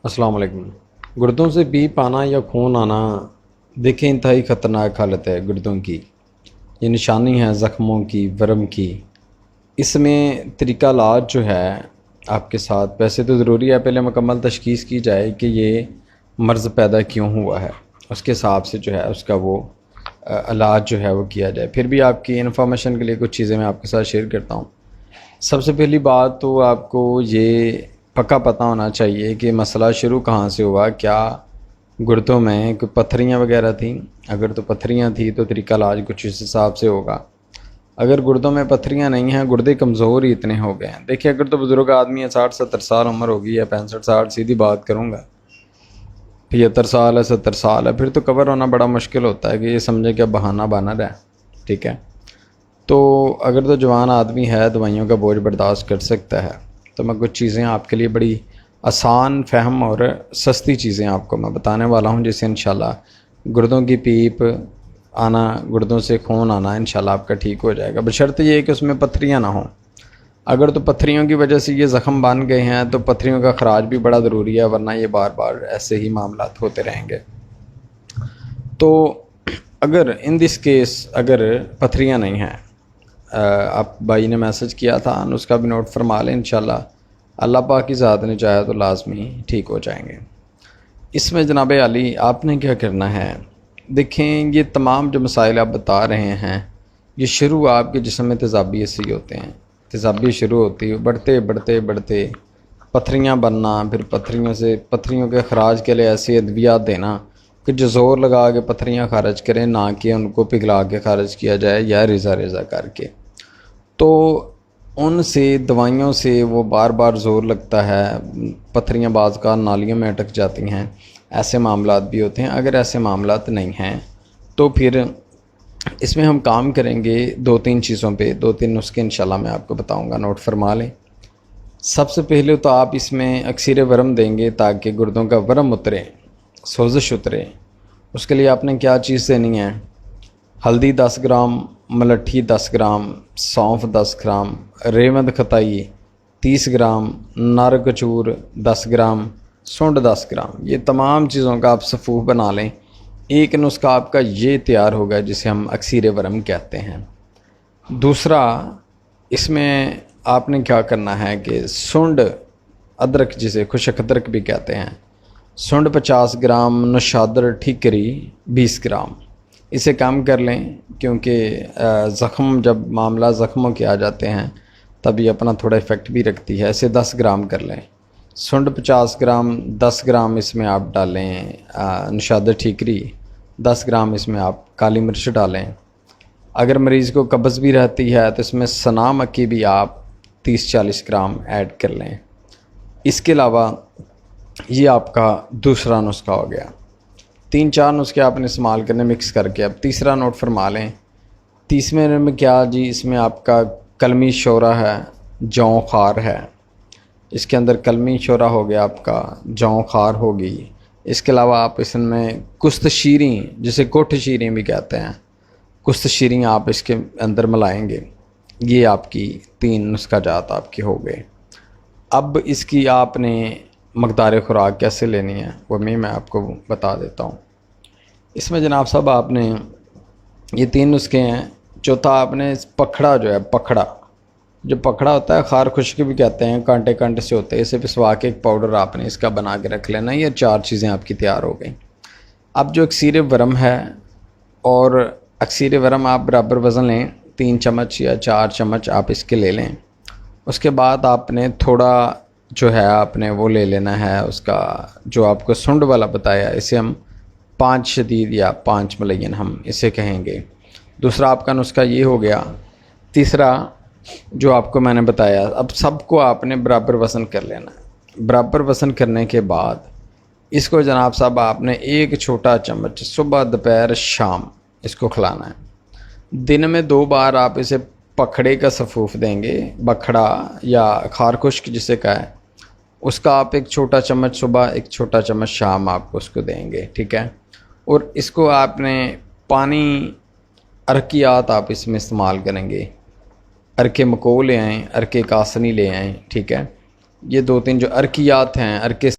अस्सलाम वालेकुम। गुर्दों से बीप आना या खून आना देखें इंतहाई ख़तरनाक हालत है गुर्दों की। ये निशानी है ज़ख्मों की, वर्म की। इसमें तरीका इलाज जो है आपके साथ, वैसे तो ज़रूरी है पहले मुकम्मल तशख़ीस की जाए कि ये मर्ज़ पैदा क्यों हुआ है, उसके हिसाब से जो है उसका वो इलाज जो है वो किया जाए। फिर भी आपकी इन्फॉर्मेशन के लिए कुछ चीज़ें मैं आपके साथ शेयर करता हूँ। सबसे पहली बात तो आपको ये पक्का पता होना चाहिए कि मसला शुरू कहाँ से हुआ। क्या गुर्दों में कोई पत्थरियाँ वगैरह थी? अगर तो पत्थरियाँ थी तो तरीका इलाज कुछ इस हिसाब से होगा। अगर गुर्दों में पत्थरियाँ नहीं हैं, गुर्दे कमज़ोर ही इतने हो गए हैं। देखिए, अगर तो बुज़ुर्ग आदमी है, 60-70 साल उम्र होगी या 65-60, सीधी बात करूँगा, 75 साल है, 70 साल है, फिर तो कवर होना बड़ा मुश्किल होता है कि ये समझे कि बहाना बना रहा है। ठीक है, तो अगर तो जवान आदमी है, दवाइयों का बोझ बर्दाश्त कर सकता है, तो मैं कुछ चीज़ें आपके लिए बड़ी आसान फ़हम और सस्ती चीज़ें आपको मैं बताने वाला हूं, जिससे इंशाल्लाह गुर्दों की पीप आना, गुर्दों से खून आना इंशाल्लाह आपका ठीक हो जाएगा, बशर्ते ये कि उसमें पत्थरियाँ ना हों। अगर तो पत्थरियों की वजह से ये ज़ख़म बन गए हैं तो पत्थरियों का खराज भी बड़ा ज़रूरी है, वरना ये बार बार ऐसे ही मामलात होते रहेंगे। तो अगर इन दिस केस अगर पत्थरियाँ नहीं हैं, आप भाई ने मैसेज किया था, उसका भी नोट फरमा लें, इंशाल्लाह अल्लाह पाक की ज़ात ने चाहा तो लाजमी ठीक हो जाएंगे। इसमें जनाब अली आपने क्या करना है, देखें ये तमाम जो मसाइल आप बता रहे हैं ये शुरू आपके जिस्म में तेज़ाबियत से ही होते हैं। तेज़ाबियत शुरू होती है, बढ़ते बढ़ते बढ़ते पत्थरियाँ बनना, फिर पत्थरियों से पत्थरियों के खराज के लिए ऐसी अद्वियात देना कि जो ज़ोर लगा के पत्थरियाँ खारिज करें, ना कि उनको पिघला के खारिज किया जाए या रेज़ा रेज़ा करके। तो उनसे दवाइयों से वो बार बार ज़ोर लगता है, पत्थरियाँ बाज़ का नालियों में अटक जाती हैं, ऐसे मामलात भी होते हैं। अगर ऐसे मामलात नहीं हैं तो फिर इसमें हम काम करेंगे 2-3 चीज़ों पे, 2-3 नुस्खे इंशाल्लाह मैं आपको बताऊंगा, नोट फरमा लें। सबसे पहले तो आप इसमें अक्सीर वरम देंगे ताकि गुर्दों का वरम उतरे, सोजिश उतरे। उसके लिए आपने क्या चीज़ देनी है, हल्दी 10 ग्राम, मलट्ठी 10 ग्राम, सौंफ 10 ग्राम, रेवंद खताई 30 ग्राम, नार कचूर 10 ग्राम, सूंड 10 ग्राम। ये तमाम चीज़ों का आप सफ़ूफ बना लें। एक नुस्खा आपका ये तैयार होगा जिसे हम अक्सीर वरम कहते हैं। दूसरा, इसमें आपने क्या करना है कि सूंड अदरक, जिसे खुशक अदरक भी कहते हैं, सूंड 50 ग्राम, नशादर ठीकरी 20 ग्राम, इसे कम कर लें क्योंकि ज़ख़म, जब मामला ज़ख़मों के आ जाते हैं तब ये अपना थोड़ा इफ़ेक्ट भी रखती है। इसे 10 ग्राम कर लें। सूंड 50 ग्राम, 10 ग्राम इसमें आप डालें नशादर ठीकरी, 10 ग्राम इसमें आप काली मिर्च डालें। अगर मरीज़ को कब्ज़ भी रहती है तो इसमें सना मक्की भी आप 30-40 ग्राम ऐड कर लें। इसके अलावा ये आपका दूसरा नुस्खा हो गया। 3-4 नुस्खे आपने इस्तेमाल करने मिक्स करके। अब तीसरा नोट फरमा लें। तीसरे में क्या जी, इसमें आपका कलमी शोरा है, जौ खार है। इसके अंदर कलमी शोरा हो गया, आपका जौ खार होगी। इसके अलावा आप इसमें कुस्त शीरी, जिसे कोठ शीरी भी कहते हैं, कुस्त शीरी आप इसके अंदर मिलाएंगे। ये आपकी 3 नुस्खा जात आपकी हो गए। अब इसकी आपने मकदार खुराक कैसे लेनी है वो मैं आपको बता देता हूँ। इसमें जनाब साहब आपने ये 3 नुस्खे हैं। चौथा, आपने पखड़ा जो है, जो पखड़ा होता है, खार खुश्क भी कहते हैं, कांटे कांटे से होते हैं, इसे पिसवा के एक पाउडर आपने इसका बना के रख लेना। ये 4 चीज़ें आपकी तैयार हो गई। अब जो अक्सीर वरम है, और अक्सीर वरम आप बराबर वज़न लें, 3 चम्मच या 4 चम्मच आप इसके ले लें। उसके बाद आपने थोड़ा जो है आपने वो ले लेना है, उसका जो आपको सुंड वाला बताया, इसे हम 5 शदीद या 5 मलयन हम इसे कहेंगे। दूसरा आपका नुस्खा ये हो गया। तीसरा जो आपको मैंने बताया, अब सबको आपने बराबर वज़न कर लेना है। बराबर वज़न करने के बाद इसको जनाब साहब आपने 1 छोटा चम्मच सुबह, दोपहर, शाम इसको खिलाना है। दिन में 2 बार आप इसे पखड़े का सफ़ूफ देंगे, बखड़ा या खार खुश्क जिसे कहा, उसका आप 1 छोटा चम्मच सुबह, 1 छोटा चम्मच शाम आप उसको देंगे। ठीक है, और इसको आपने पानी, अरकियात आप इसमें इस्तेमाल करेंगे। अरके मको ले आएँ, अरके कासनी ले आएँ। ठीक है, ये 2-3 जो अरकियात हैं, अरके